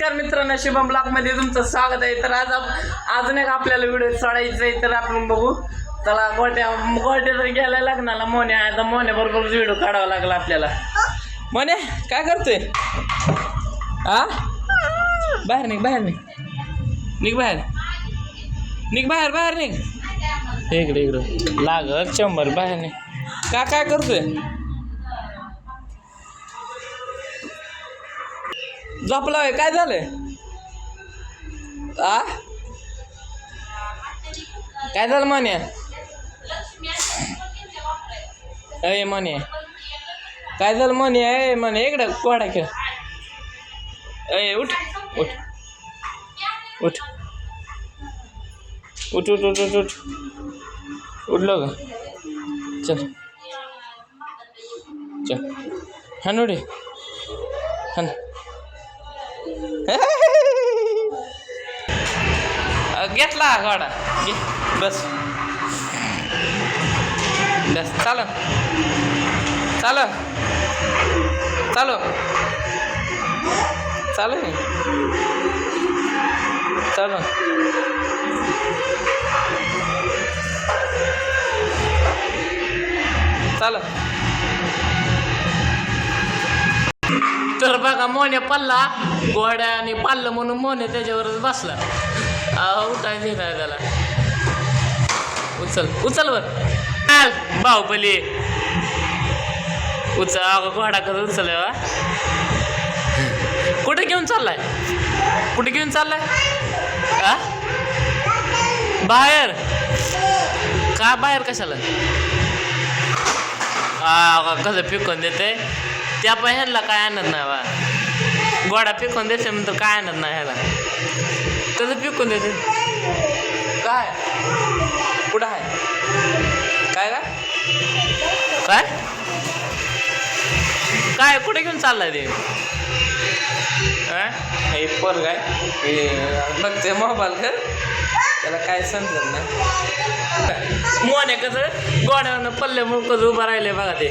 नमस्कार मित्रांनो, शुभम ब्लॉग मध्ये तुमचं स्वागत आहे. तर आज अजून एक आपल्याला व्हिडिओ सोडायचा आहे. तर आपण बघू, चला गोट्या तर घ्यायला लागणार. मोने आहे तर मोने बरोबर व्हिडिओ काढावा लागला आपल्याला. मोने काय करतोय? हा, बाहेर निघ बाहेर निघ. इकडे लाग चंबर बाहेर निघ. काय करतोय? झोपला? काय झालंय? आ काय झालं म्हणे? अय म्हणे काय झालं म्हणे? अय म्हणे इकडं कोडा खेळ. अय उठ उठ उठ उठ उठ उठ उठ उठलो ग. चल चल हानुडे हान. घेतला गाडा घे. बस बस चाल चाल चालो चालू चालू चाल. तर बघा मोने पल्ला घोड्याने पाल्लं म्हणून मोने त्याच्यावरच बसला. उठायचं नाही त्याला. उचल वर बाहुबली उचल. अगं घोडा कर उचल. कुठे घेऊन चाललाय? आ बाहेर का? बाहेर कशाला? कसं फेकून देते त्या पण ह्याला काय आणत नाही बा. गोडा फेकून देते म्हणतो काय आणत नाही ह्याला. कसं फेकून देते? काय कुठं आहे? काय काय काय कुठे घेऊन चाललाय ते? हे पोर काय बघते मोबाईल घर, त्याला काय समजत नाही. मोने कसं गोड्यावरनं पल्ले मग कसं उभं राहिले बघा ते.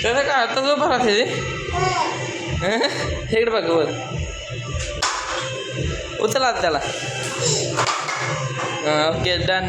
त्याचं काय तसं उभं राहते ते. इकडे बघ वर उचला त्याला. Okay done.